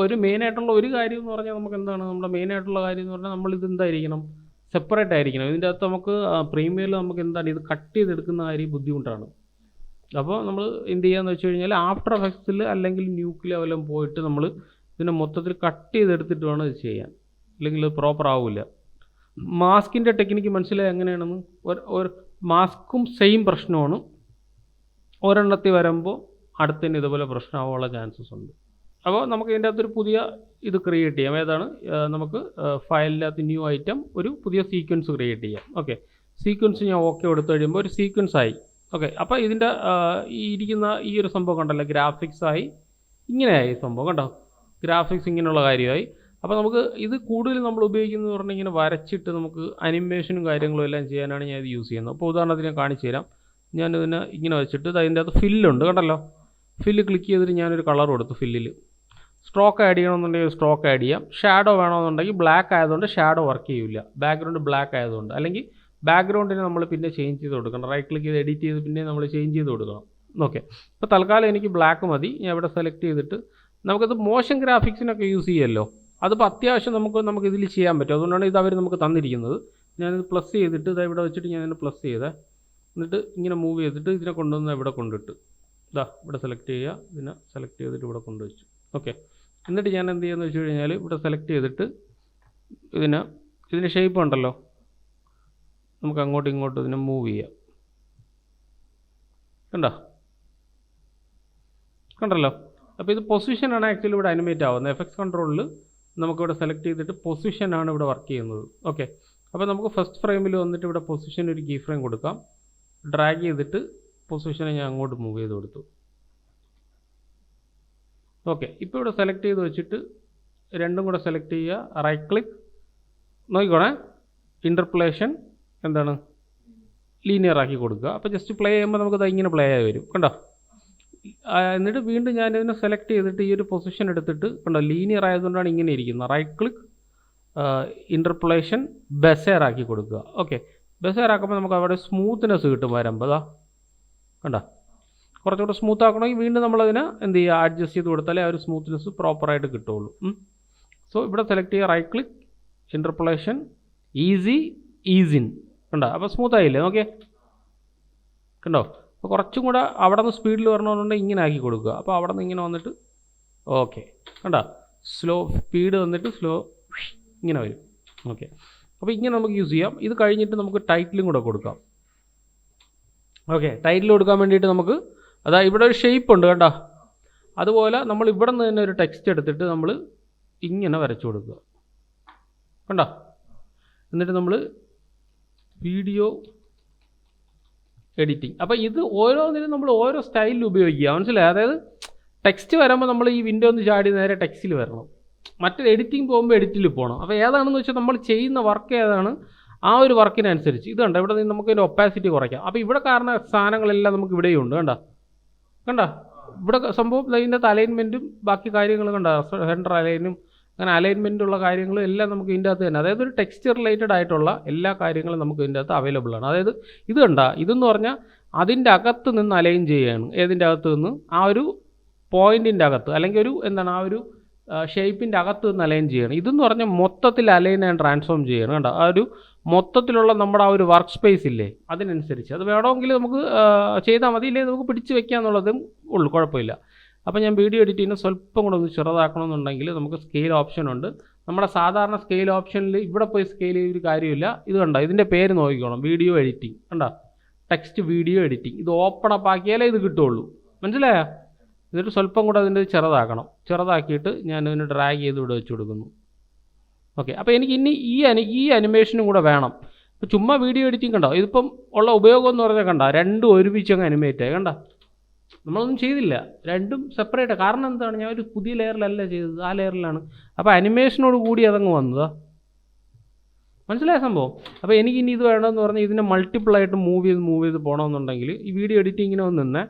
ഒരു മെയിനായിട്ടുള്ള ഒരു കാര്യം എന്ന് പറഞ്ഞാൽ നമുക്ക് എന്താണ്, നമ്മുടെ മെയിനായിട്ടുള്ള കാര്യം എന്ന് പറഞ്ഞാൽ നമ്മളിത് എന്തായിരിക്കണം, സെപ്പറേറ്റ് ആയിരിക്കണം. ഇതിൻ്റെ അകത്ത് നമുക്ക് പ്രീമിയറിൽ നമുക്ക് എന്താണ് ഇത് കട്ട് ചെയ്തെടുക്കുന്ന കാര്യം ബുദ്ധിമുട്ടാണ്. അപ്പോൾ നമ്മൾ എന്ത് ചെയ്യാന്ന് വെച്ച് കഴിഞ്ഞാൽ ആഫ്റ്റർ എഫക്ട്സിൽ അല്ലെങ്കിൽ ന്യൂക്ലിയർ വല്ലതും പോയിട്ട് നമ്മൾ ഇതിനെ മൊത്തത്തിൽ കട്ട് ചെയ്തെടുത്തിട്ട് വേണം ഇത് ചെയ്യാൻ, അല്ലെങ്കിൽ ഇത് പ്രോപ്പർ ആവില്ല. മാസ്കിൻ്റെ ടെക്നിക്ക് മനസ്സിലായി എങ്ങനെയാണെന്ന്. ഒരു മാസ്കും സെയിം പ്രശ്നമാണ്, ഒരെണ്ണത്തിൽ വരുമ്പോൾ അടുത്തന്നെ ഇതുപോലെ പ്രശ്നമാവാനുള്ള ചാൻസസ് ഉണ്ട്. അപ്പോൾ നമുക്ക് ഇതിൻ്റെ അകത്തൊരു പുതിയ ഇത് ക്രിയേറ്റ് ചെയ്യാം. ഏതാണ്, നമുക്ക് ഫയലിനകത്ത് ന്യൂ ഐറ്റം ഒരു പുതിയ സീക്വൻസ് ക്രിയേറ്റ് ചെയ്യാം. ഓക്കെ, സീക്വൻസ് ഞാൻ ഓക്കെ കൊടുത്തു കഴിയുമ്പോൾ ഒരു സീക്വൻസ് ആയി. ഓക്കെ, അപ്പോൾ ഇതിൻ്റെ ഈ ഇരിക്കുന്ന ഈ ഒരു സംഭവം കണ്ടല്ലോ, ഗ്രാഫിക്സ് ആയി, ഇങ്ങനെയായി സംഭവം കണ്ടോ, ഗ്രാഫിക്സ് ഇങ്ങനെയുള്ള കാര്യമായി. അപ്പോൾ നമുക്ക് ഇത് കൂടുതൽ നമ്മൾ ഉപയോഗിക്കുന്നത് പറഞ്ഞാൽ ഇങ്ങനെ വരച്ചിട്ട് നമുക്ക് അനിമേഷനും കാര്യങ്ങളും എല്ലാം ചെയ്യാനാണ് ഞാൻ ഇത് യൂസ് ചെയ്യുന്നത്. അപ്പോൾ ഉദാഹരണത്തിന് ഞാൻ കാണിച്ചു തരാം. ഞാനിതിനെ ഇങ്ങനെ വെച്ചിട്ട് അതിൻ്റെ അകത്ത് ഫില്ലുണ്ട് കണ്ടല്ലോ, ഫില്ല് ക്ലിക്ക് ചെയ്തിട്ട് ഞാനൊരു കളർ കൊടുത്തു. ഫില്ലിൽ സ്ട്രോക്ക് ആഡ് ചെയ്യണമെന്നുണ്ടെങ്കിൽ സ്ട്രോക്ക് ആഡ് ചെയ്യാം. ഷാഡോ വേണമെന്നുണ്ടെങ്കിൽ ബ്ലാക്ക് ആയതുകൊണ്ട് ഷാഡോ വർക്ക് ചെയ്യില്ല, ബാക്ക്ഗ്രൗണ്ട് ബ്ലാക്ക് ആയതുകൊണ്ട്. അല്ലെങ്കിൽ ബാക്ക്ഗ്രൗണ്ടിന് നമ്മൾ പിന്നെ ചേഞ്ച് ചെയ്ത് കൊടുക്കണം. റൈറ്റ് ക്ലിക്ക് ചെയ്ത് എഡിറ്റ് ചെയ്ത് പിന്നെ നമ്മൾ ചേഞ്ച് ചെയ്ത് കൊടുക്കണം. ഓക്കെ, ഇപ്പോൾ തൽക്കാലം എനിക്ക് ബ്ലാക്ക് മതി. ഞാൻ ഇവിടെ സെലക്ട് ചെയ്തിട്ട് നമുക്കത് മോഷൻ ഗ്രാഫിക്സിനൊക്കെ യൂസ് ചെയ്യുമല്ലോ, അതിപ്പോൾ അത്യാവശ്യം നമുക്ക് ഇതിൽ ചെയ്യാൻ പറ്റും. അതുകൊണ്ടാണ് ഇത് അവർ നമുക്ക് തന്നിരിക്കുന്നത്. ഞാനിത് പ്ലസ് ചെയ്തിട്ട് ഇതാ ഇവിടെ വെച്ചിട്ട് ഞാനിത് പ്ലസ് ചെയ്തേ, എന്നിട്ട് ഇങ്ങനെ മൂവ് ചെയ്തിട്ട് ഇതിനെ കൊണ്ടുവന്ന് ഇവിടെ കൊണ്ടിട്ട് ഇതാ ഇവിടെ സെലക്ട് ചെയ്യുക, ഇതിനെ സെലക്ട് ചെയ്തിട്ട് ഇവിടെ കൊണ്ടുവച്ചു. ഓക്കെ, എന്നിട്ട് ഞാൻ എന്ത് ചെയ്യുന്നത് വെച്ച് കഴിഞ്ഞാൽ ഇവിടെ സെലക്ട് ചെയ്തിട്ട് ഇതിന് ഷേപ്പ് ഉണ്ടല്ലോ, നമുക്ക് അങ്ങോട്ടും ഇങ്ങോട്ടും ഇതിനെ മൂവ് ചെയ്യാം. കണ്ടല്ലോ. അപ്പോൾ ഇത് പൊസിഷനാണ് ആക്ച്വലി ഇവിടെ അനിമേറ്റ് ആവുന്നത്. എഫക്ട്സ് കൺട്രോളിൽ നമുക്കിവിടെ സെലക്ട് ചെയ്തിട്ട് പൊസിഷനാണ് ഇവിടെ വർക്ക് ചെയ്യുന്നത്. ഓക്കെ, അപ്പോൾ നമുക്ക് ഫസ്റ്റ് ഫ്രെയിമിൽ വന്നിട്ട് ഇവിടെ പൊസിഷൻ ഒരു കീ ഫ്രെയിം കൊടുക്കാം. ഡ്രാഗ് ചെയ്തിട്ട് പൊസിഷനെ ഞാൻ അങ്ങോട്ട് മൂവ് ചെയ്ത് കൊടുത്തു. ഓക്കെ, ഇപ്പോൾ ഇവിടെ സെലക്ട് ചെയ്ത് വെച്ചിട്ട് രണ്ടും കൂടെ സെലക്ട് ചെയ്യുക, റൈറ്റ് ക്ലിക്ക് നോക്കിക്കോണേ, ഇൻ്റർപോളേഷൻ എന്താണ് ലീനിയർ ആക്കി കൊടുക്കുക. അപ്പോൾ ജസ്റ്റ് പ്ലേ ചെയ്യുമ്പോൾ നമുക്കത് ഇങ്ങനെ പ്ലേ ആയി വരും കണ്ടോ. എന്നിട്ട് വീണ്ടും ഞാനിതിനെ സെലക്ട് ചെയ്തിട്ട് ഈ ഒരു പൊസിഷൻ എടുത്തിട്ട് കണ്ടോ, ലീനിയർ ആയതുകൊണ്ടാണ് ഇങ്ങനെ ഇരിക്കുന്നത്. റൈറ്റ് ക്ലിക്ക് ഇൻ്റർപോളേഷൻ ബെസേർ ആക്കി കൊടുക്കുക. ഓക്കെ, ബെസേർ ആക്കുമ്പോൾ നമുക്ക് അവിടെ സ്മൂത്ത്നെസ് കിട്ടും വരുമ്പോൾ. കണ്ടോ, കുറച്ചുകൂടെ സ്മൂത്ത് ആക്കണമെങ്കിൽ വീണ്ടും നമ്മളതിനെ എന്ത് ചെയ്യുക, അഡ്ജസ്റ്റ് ചെയ്ത് കൊടുത്താലേ ആ ഒരു സ്മൂത്ത്നെസ് പ്രോപ്പറായിട്ട് കിട്ടുള്ളൂ. സോ ഇവിടെ സെലക്ട് ചെയ്യുക, റൈറ്റ് ക്ലിക്ക് ഇൻ്റർപോളേഷൻ ഈസിൻ കണ്ടോ. അപ്പോൾ സ്മൂത്ത് ആയില്ലേ, നോക്കിയേ കണ്ടോ. അപ്പോൾ കുറച്ചും കൂടെ അവിടെ നിന്ന് സ്പീഡിൽ വരണമെന്നുണ്ടെങ്കിൽ ഇങ്ങനെ ആക്കി കൊടുക്കുക. അപ്പോൾ അവിടെ നിന്ന് ഇങ്ങനെ വന്നിട്ട് ഓക്കെ കണ്ടോ. സ്ലോ സ്പീഡ് വന്നിട്ട് സ്ലോ ഇങ്ങനെ വരും. ഓക്കെ, അപ്പോൾ ഇങ്ങനെ നമുക്ക് യൂസ് ചെയ്യാം. ഇത് കഴിഞ്ഞിട്ട് നമുക്ക് ടൈറ്റിലും കൂടെ കൊടുക്കാം. ഓക്കെ, ടൈറ്റിൽ കൊടുക്കാൻ വേണ്ടിയിട്ട് നമുക്ക് ഇവിടെ ഒരു ഷേപ്പ് ഉണ്ട് കണ്ടോ, അതുപോലെ നമ്മൾ ഇവിടെ നിന്ന് തന്നെ ഒരു ടെക്സ്റ്റ് എടുത്തിട്ട് നമ്മൾ ഇങ്ങനെ വരച്ചു കൊടുക്കുക കണ്ടോ. എന്നിട്ട് നമ്മൾ വീഡിയോ എഡിറ്റിംഗ്, അപ്പോൾ ഇത് ഓരോന്നിനും നമ്മൾ ഓരോ സ്റ്റൈലിൽ ഉപയോഗിക്കുക, മനസ്സിലായി? അതായത് ടെക്സ്റ്റ് വരുമ്പോൾ നമ്മൾ ഈ വിൻഡോ ഒന്ന് ചാടി നേരെ ടെക്സ്റ്റിൽ വരണം, മറ്റൊരു എഡിറ്റിംഗ് പോകുമ്പോൾ എഡിറ്റിൽ പോകണം. അപ്പോൾ ഏതാണെന്ന് വെച്ചാൽ നമ്മൾ ചെയ്യുന്ന വർക്ക് ഏതാണ് ആ ഒരു വർക്കിനനുസരിച്ച് ഇത് കണ്ടോ, ഇവിടെ നിന്ന് നമുക്ക് ഇതിൻ്റെ ഒപ്പാസിറ്റി കുറയ്ക്കാം. അപ്പോൾ ഇവിടെ കാരണം സാധനങ്ങളെല്ലാം നമുക്ക് ഇവിടെയുണ്ട് കണ്ട ഇവിടെ സംഭവം ഇതിൻ്റെ അലൈൻമെൻറ്റും ബാക്കി കാര്യങ്ങളും കണ്ട, സെൻറ്റർ അലൈനും അങ്ങനെ അലൈൻമെൻറ്റുള്ള കാര്യങ്ങളും എല്ലാം നമുക്ക് ഇതിൻ്റെ അകത്ത് തന്നെ, അതായത് ഒരു ടെക്സ്റ്റ് റിലേറ്റഡ് ആയിട്ടുള്ള എല്ലാ കാര്യങ്ങളും നമുക്ക് ഇതിൻ്റെ അകത്ത് അവൈലബിൾ ആണ്. അതായത് ഇത് കണ്ട, ഇതെന്ന് പറഞ്ഞാൽ അതിൻ്റെ അകത്ത് നിന്ന് അലൈൻ ചെയ്യുകയാണ്. ഏതിൻ്റെ അകത്ത് നിന്ന്? ആ ഒരു പോയിൻറ്റിൻ്റെ അകത്ത്, അല്ലെങ്കിൽ ഒരു എന്താണ് ആ ഒരു ഷേപ്പിൻ്റെ അകത്ത് നിന്ന് അലൈൻ ചെയ്യണം. ഇതെന്ന് പറഞ്ഞാൽ മൊത്തത്തിൽ അലൈൻ ആൻഡ് ട്രാൻസ്ഫോം ചെയ്യണം കണ്ടോ. ആ ഒരു മൊത്തത്തിലുള്ള നമ്മുടെ ആ ഒരു വർക്ക് സ്പേസ് ഇല്ലേ അതിനനുസരിച്ച് അത് വേണമെങ്കിൽ നമുക്ക് ചെയ്താൽ മതി, ഇല്ലെങ്കിൽ നമുക്ക് പിടിച്ച് വെക്കുക എന്നുള്ളതും ഉള്ളൂ, കുഴപ്പമില്ല. അപ്പോൾ ഞാൻ വീഡിയോ എഡിറ്റ് ചെയ്യുന്ന സ്വല്പം കൂടെ ഒന്ന് ചെറുതാക്കണമെന്നുണ്ടെങ്കിൽ നമുക്ക് സ്കെയിൽ ഓപ്ഷൻ ഉണ്ട്. നമ്മുടെ സാധാരണ സ്കെയിൽ ഓപ്ഷനിൽ ഇവിടെ പോയി സ്കെയിൽ ചെയ്തൊരു കാര്യമില്ല. ഇത് കണ്ടോ, ഇതിൻ്റെ പേര് നോക്കിക്കോണം, വീഡിയോ എഡിറ്റിംഗ് കണ്ടോ, ടെക്സ്റ്റ് വീഡിയോ എഡിറ്റിംഗ്. ഇത് ഓപ്പൺ അപ്പ് ആക്കിയാലേ ഇത് കിട്ടുള്ളൂ, മനസ്സിലായോ? എന്നിട്ട് സ്വല്പം കൂടെ അതിൻ്റെ ചെറുതാക്കണം. ചെറുതാക്കിയിട്ട് ഞാൻ ഇതിന് ഡ്രാഗ് ചെയ്ത് ഇവിടെ വെച്ച് കൊടുക്കുന്നു. ഓക്കെ, അപ്പോൾ എനിക്ക് ഇനി ഈ അനിമേഷനും കൂടെ വേണം. ഇപ്പോൾ ചുമ്മാ വീഡിയോ എഡിറ്റിംഗ് കണ്ടോ, ഇതിപ്പം ഉള്ള ഉപയോഗം എന്ന് പറഞ്ഞാൽ കണ്ട, രണ്ടും ഒരുമിച്ച് അങ്ങ് അനിമേറ്റ് ആയി കണ്ട. നമ്മളൊന്നും ചെയ്തില്ല, രണ്ടും സെപ്പറേറ്റ്. കാരണം എന്താണ്, ഞാൻ ഒരു പുതിയ ലെയറിലല്ല ചെയ്തത്, ആ ലെയറിലാണ്. അപ്പോൾ അനിമേഷനോട് കൂടി അതങ്ങ് വന്നതാ, മനസ്സിലായ സംഭവം? അപ്പോൾ എനിക്ക് ഇനി ഇത് വേണമെന്ന് പറഞ്ഞാൽ ഇതിനെ മൾട്ടിപ്പിളായിട്ട് മൂവ് ചെയ്ത് പോകണമെന്നുണ്ടെങ്കിൽ ഈ വീഡിയോ എഡിറ്റിങ്ങിനെ ഒന്ന്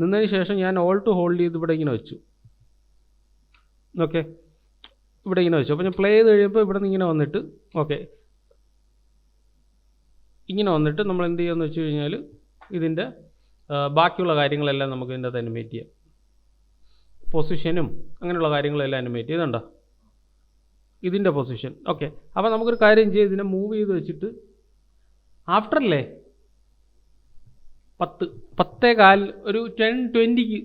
നിന്നതിന് ശേഷം ഞാൻ ഓൾട്ട് ഹോൾഡ് ചെയ്ത് ഇവിടെ ഇങ്ങനെ വെച്ചു. ഓക്കെ, ഇവിടെ ഇങ്ങനെ വെച്ചു. അപ്പോൾ ഞാൻ പ്ലേ ചെയ്ത് കഴിയുമ്പോൾ ഇവിടെ നിന്ന് ഇങ്ങനെ വന്നിട്ട് ഓക്കെ ഇങ്ങനെ വന്നിട്ട് നമ്മൾ എന്ത് ചെയ്യുമെന്ന് വെച്ച് കഴിഞ്ഞാൽ ഇതിൻ്റെ ബാക്കിയുള്ള കാര്യങ്ങളെല്ലാം നമുക്ക് ഇതിൻ്റെ അകത്ത് അനിമേറ്റ് ചെയ്യാം. പൊസിഷനും അങ്ങനെയുള്ള കാര്യങ്ങളെല്ലാം അനിമേറ്റ് ചെയ്തുണ്ടോ, ഇതിൻ്റെ പൊസിഷൻ. ഓക്കെ, അപ്പോൾ നമുക്കൊരു കാര്യം ചെയ്യാം, ഇതിനെ മൂവ് ചെയ്ത് വെച്ചിട്ട് ആഫ്റ്ററല്ലേ 10:15 ഒരു 10:20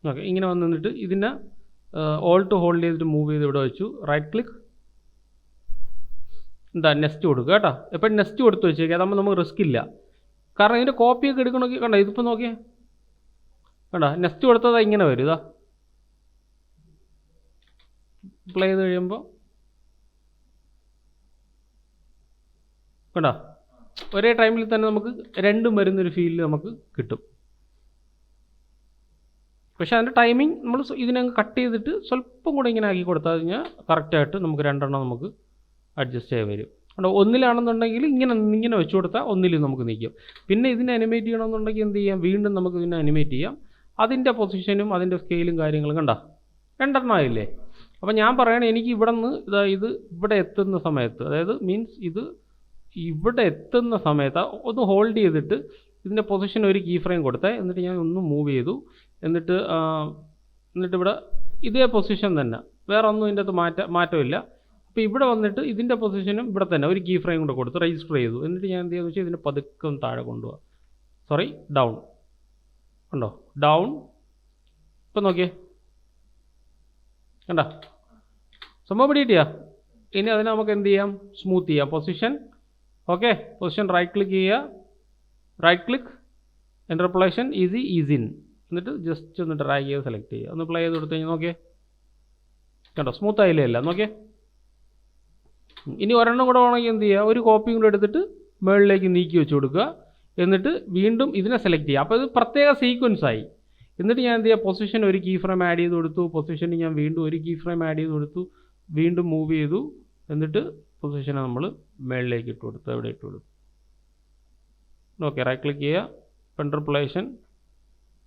ഓക്കെ ഇങ്ങനെ വന്ന് നിന്നിട്ട് ഇതിനെ ഓൾട്ട് ഹോൾഡ് ചെയ്തിട്ട് മൂവ് ചെയ്ത് ഇവിടെ വെച്ചു. റൈറ്റ് ക്ലിക്ക് നെക്സ്റ്റ് കൊടുക്കുക കേട്ടോ. എപ്പോഴും നെക്സ്റ്റ് കൊടുത്ത് വെച്ചേക്കാം, അതാകുമ്പോൾ നമുക്ക് റിസ്ക് ഇല്ല. കാരണം ഇതിൻ്റെ കോപ്പിയൊക്കെ എടുക്കണമെങ്കിൽ കണ്ടോ, ഇതിപ്പോൾ നോക്കിയേ കണ്ടോ, നെക്സ്റ്റ് കൊടുത്തതാ ഇങ്ങനെ വരും. ഇതാ പ്ലേ ചെയ്ത് കഴിയുമ്പോൾ കണ്ടോ, ഒരേ ടൈമിൽ തന്നെ നമുക്ക് രണ്ടും വരുന്നൊരു ഫീലിൽ നമുക്ക് കിട്ടും. പക്ഷേ അതിൻ്റെ ടൈമിംഗ് നമ്മൾ ഇതിനങ്ങ് കട്ട് ചെയ്തിട്ട് സ്വല്പം കൂടെ ഇങ്ങനെ ആക്കി കൊടുത്താൽ കഴിഞ്ഞാൽ കറക്റ്റായിട്ട് നമുക്ക് രണ്ടെണ്ണം നമുക്ക് അഡ്ജസ്റ്റ് ആയി വരും. അതുകൊണ്ട് ഒന്നിലാണെന്നുണ്ടെങ്കിൽ ഇങ്ങനെ വെച്ച് കൊടുത്താൽ ഒന്നിൽ നമുക്ക് നിൽക്കും. പിന്നെ ഇതിനെ അനിമേറ്റ് ചെയ്യണമെന്നുണ്ടെങ്കിൽ എന്ത് ചെയ്യാം, വീണ്ടും നമുക്ക് ഇതിനെ അനിമേറ്റ് ചെയ്യാം. അതിൻ്റെ പൊസിഷനും അതിൻ്റെ സ്കെയിലും കാര്യങ്ങളും കണ്ടോ, രണ്ടെണ്ണമായില്ലേ. അപ്പോൾ ഞാൻ പറയണേ, എനിക്ക് ഇവിടെ നിന്ന് ഇത് ഇവിടെ എത്തുന്ന സമയത്ത്, അതായത് മീൻസ് ഇത് ഇവിടെ എത്തുന്ന സമയത്ത് ഒന്ന് ഹോൾഡ് ചെയ്തിട്ട് ഇതിൻ്റെ പൊസിഷൻ ഒരു കീ ഫ്രെയിം കൊടുത്തേ, എന്നിട്ട് ഞാൻ ഒന്ന് മൂവ് ചെയ്തു, എന്നിട്ട് ഇവിടെ ഇതേ പൊസിഷൻ തന്നെ, വേറെ ഒന്നും ഇതിൻ്റെ അകത്ത് മാറ്റമില്ല. അപ്പോൾ ഇവിടെ വന്നിട്ട് ഇതിൻ്റെ പൊസിഷനും ഇവിടെ തന്നെ ഒരു കീ ഫ്രെയിം കൂടെ കൊടുത്ത് രജിസ്റ്റർ ചെയ്തു. എന്നിട്ട് ഞാൻ എന്ത് ചെയ്യുന്നത് വെച്ചാൽ ഇതിനെ പതുക്കെ താഴെ കൊണ്ടുപോകാം, ഡൗൺ കണ്ടോ, ഡൗൺ. ഇപ്പം നോക്കിയേ കണ്ടോ, സംഭവം പിടിയിട്ടിയാ. ഇനി അതിനെ നമുക്ക് എന്ത് ചെയ്യാം, സ്മൂത്ത് ചെയ്യാം. Position okay, position right click ചെയ്യുക, right click interpolation easy in, എന്നിട്ട് ജസ്റ്റ് ഒന്ന് ഡ്രാഗ് ചെയ്ത് സെലക്ട് ചെയ്യുക. ഒന്ന് പ്ലേ ചെയ്ത് കൊടുത്തു കഴിഞ്ഞാൽ നോക്കിയേ കണ്ടോ, സ്മൂത്ത് ആയില്ലേ എല്ലാം, നോക്കിയേ. ഇനി ഒരെണ്ണം കൂടെ വേണമെങ്കിൽ എന്ത് ചെയ്യുക, ഒരു കോപ്പിയും കൂടെ എടുത്തിട്ട് മുകളിലേക്ക് നീക്കി വെച്ച് കൊടുക്കുക, എന്നിട്ട് വീണ്ടും ഇതിനെ സെലക്ട് ചെയ്യുക. അപ്പോൾ ഇത് പ്രത്യേക സീക്വൻസ് ആയി. എന്നിട്ട് ഞാൻ എന്ത് ചെയ്യുക, പൊസിഷൻ ഒരു കീ ഫ്രെയിം ആഡ് ചെയ്ത് കൊടുത്തു, പൊസിഷന് ഞാൻ വീണ്ടും ഒരു കീ ഫ്രെയിം ആഡ് ചെയ്ത് കൊടുത്തു, വീണ്ടും മൂവ് ചെയ്തു, എന്നിട്ട് പൊസിഷനെ നമ്മൾ മുകളിലേക്ക് ഇട്ട് കൊടുത്തു, എവിടെ ഇട്ട് കൊടുത്തു. ഓക്കെ, റൈറ്റ് ക്ലിക്ക് ചെയ്യുക, ഇൻ്റർപോളേഷൻ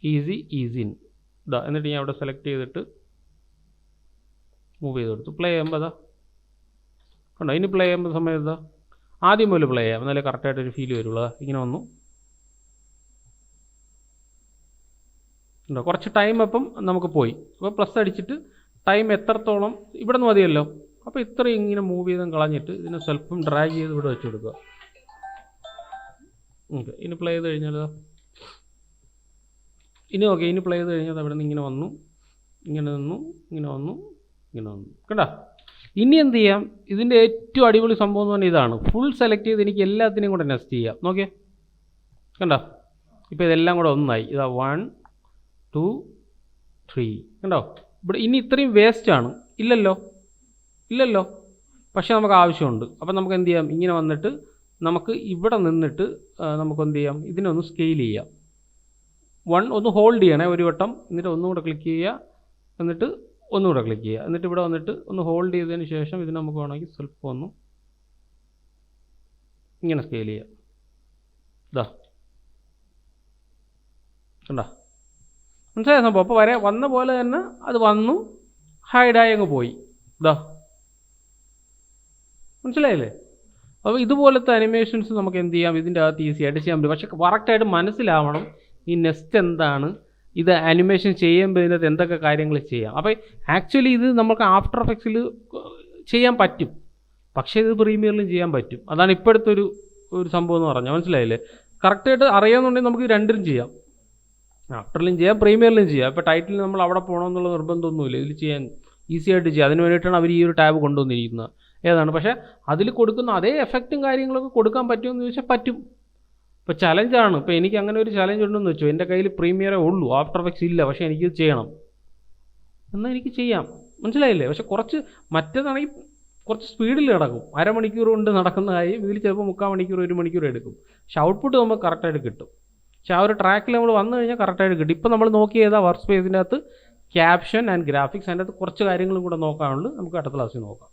ഈസി ഇൻ ഇതാ, എന്നിട്ട് ഞാൻ അവിടെ സെലക്ട് ചെയ്തിട്ട് മൂവ് ചെയ്ത് കൊടുത്തു. പ്ലേ ചെയ്യുമ്പോൾ അതാ കണ്ടോ, ഇനി പ്ലേ ചെയ്യുമ്പോൾ സമയത്ത് ഇതാ ആദ്യം മുതൽ പ്ലേ ചെയ്യാം, എന്നാലേ കറക്റ്റായിട്ടൊരു ഫീൽ വരുള്ളൂ. ഇങ്ങനെ വന്നു ഉണ്ടോ, കുറച്ച് ടൈം അപ്പം നമുക്ക് പോയി. അപ്പോൾ പ്ലസ് അടിച്ചിട്ട് ടൈം എത്രത്തോളം ഇവിടെ നിന്ന് മതിയല്ലോ. അപ്പോൾ ഇത്രയും ഇങ്ങനെ മൂവ് ചെയ്തും കളഞ്ഞിട്ട് ഇതിനെ സ്വല്പം ഡ്രാഗ് ചെയ്ത് ഇവിടെ വെച്ച് കൊടുക്കുക. ഓക്കെ, ഇനി പ്ലേ ചെയ്ത് കഴിഞ്ഞാൽ ഇനി ഓക്കെ, ഇനി പ്ലേ ചെയ്ത് കഴിഞ്ഞാൽ അവിടെ നിന്ന് ഇങ്ങനെ വന്നു, ഇങ്ങനെ നിന്നു, ഇങ്ങനെ വന്നു, ഇങ്ങനെ വന്നു. കണ്ടോ? ഇനി എന്ത് ചെയ്യാം? ഇതിൻ്റെ ഏറ്റവും അടിപൊളി സംഭവം എന്ന് പറഞ്ഞാൽ ഇതാണ്. ഫുൾ സെലക്ട് ചെയ്ത് എനിക്ക് എല്ലാത്തിനെയും കൂടെ നെസ്റ്റ് ചെയ്യാം. നോക്കിയേ, കണ്ടോ? ഇപ്പോൾ ഇതെല്ലാം കൂടെ ഒന്നായി. ഇതാ 1 2 3. കണ്ടോ? ഇവിടെ ഇനി ഇത്രയും വേസ്റ്റാണ്. ഇല്ലല്ലോ, ഇല്ലല്ലോ. പക്ഷേ നമുക്ക് ആവശ്യമുണ്ട്. അപ്പം നമുക്ക് എന്ത് ചെയ്യാം? ഇങ്ങനെ വന്നിട്ട് നമുക്ക് ഇവിടെ നിന്നിട്ട് നമുക്ക് എന്ത് ചെയ്യാം? ഇതിനെ ഒന്ന് സ്കെയിൽ ചെയ്യാം. 1 ഒന്ന് ഹോൾഡ് ചെയ്യണേ ഒരു വട്ടം, എന്നിട്ട് ഒന്നുകൂടെ ക്ലിക്ക് ചെയ്യുക, എന്നിട്ട് ഒന്നുകൂടെ ക്ലിക്ക് ചെയ്യുക, എന്നിട്ട് ഇവിടെ വന്നിട്ട് ഒന്ന് ഹോൾഡ് ചെയ്തതിന് ശേഷം ഇതിന് നമുക്ക് വേണമെങ്കിൽ സ്വല്പം ഒന്ന് ഇങ്ങനെ സ്കെയിൽ ചെയ്യാം. ഇതാ കണ്ടോ? മനസ്സിലായ സംഭവം? അപ്പോൾ വന്ന പോലെ തന്നെ അത് വന്നു, ഹൈഡായി അങ്ങ് പോയി. ഇതാ മനസ്സിലായില്ലേ? അപ്പോൾ ഇതുപോലത്തെ അനിമേഷൻസ് നമുക്ക് എന്ത് ചെയ്യാം? ഇതിൻ്റെ അകത്ത് ഈസി ആയിട്ട് ചെയ്യാൻ പറ്റും. പക്ഷേ കറക്റ്റായിട്ട് മനസ്സിലാവണം ഈ നെസ്റ്റ് എന്താണ്, ഇത് ആനിമേഷൻ ചെയ്യുമ്പോൾ ഇതിനകത്ത് എന്തൊക്കെ കാര്യങ്ങൾ ചെയ്യാം. അപ്പോൾ ആക്ച്വലി ഇത് നമുക്ക് ആഫ്റ്റർ എഫക്ട്സിൽ ചെയ്യാൻ പറ്റും, പക്ഷേ ഇത് പ്രീമിയറിലും ചെയ്യാൻ പറ്റും. അതാണ് ഇപ്പോഴത്തെ ഒരു സംഭവം എന്ന് പറഞ്ഞാൽ. മനസ്സിലായില്ലേ? കറക്റ്റായിട്ട് അറിയാമെന്നുണ്ടെങ്കിൽ നമുക്ക് രണ്ടിലും ചെയ്യാം. ആഫ്റ്ററിലും ചെയ്യാം, പ്രീമിയറിലും ചെയ്യാം. ഇപ്പോൾ ടൈറ്റിൽ നമ്മൾ അവിടെ പോകണമെന്നുള്ള നിർബന്ധമൊന്നുമില്ല, ഇതിൽ ചെയ്യാൻ ഈസി ആയിട്ട് ചെയ്യാം. അതിന് വേണ്ടിയിട്ടാണ് അവർ ഈ ഒരു ടാബ് കൊണ്ടുവന്നിരിക്കുന്നത്. ഏതാണ്? പക്ഷേ അതിൽ കൊടുക്കുന്ന അതേ എഫക്റ്റും കാര്യങ്ങളൊക്കെ കൊടുക്കാൻ പറ്റുമെന്ന് ചോദിച്ചാൽ പറ്റും. ഇപ്പോൾ ചലഞ്ചാണ്. ഇപ്പോൾ എനിക്ക് അങ്ങനെ ഒരു ചലഞ്ച് ഉണ്ടെന്ന് വെച്ചോ, എൻ്റെ കയ്യിൽ പ്രീമിയറേ ഉള്ളൂ, ആഫ്റ്റർ എഫക്ട്സ് ഇല്ല, പക്ഷേ എനിക്ക് ചെയ്യണം എന്നാൽ എനിക്ക് ചെയ്യാം. മനസ്സിലായില്ലേ? പക്ഷേ കുറച്ച് മറ്റേതാണെങ്കിൽ കുറച്ച് സ്പീഡിൽ നടക്കും. അരമണിക്കൂർ കൊണ്ട് നടക്കുന്ന കാര്യം ഇതിൽ ചിലപ്പോൾ 3/4 മണിക്കൂർ 1 മണിക്കൂർ എടുക്കും. പക്ഷേ ഔട്ട്പുട്ട് നമുക്ക് കറക്റ്റായിട്ട് കിട്ടും. പക്ഷേ ആ ഒരു ട്രാക്കിൽ നമ്മൾ വന്നു കഴിഞ്ഞാൽ കറക്റ്റായിട്ട് കിട്ടും. ഇപ്പോൾ നമ്മൾ നോക്കിയതാ വർക്ക് സ്പേസിൻ്റെ അകത്ത് ക്യാപ്ഷൻ ആൻഡ് ഗ്രാഫിക്സ്, അതിൻ്റെ അകത്ത് കുറച്ച് കാര്യങ്ങളും കൂടെ നോക്കാനുണ്ട്. നമുക്ക് അടുത്ത ക്ലാസ്സിൽ നോക്കാം.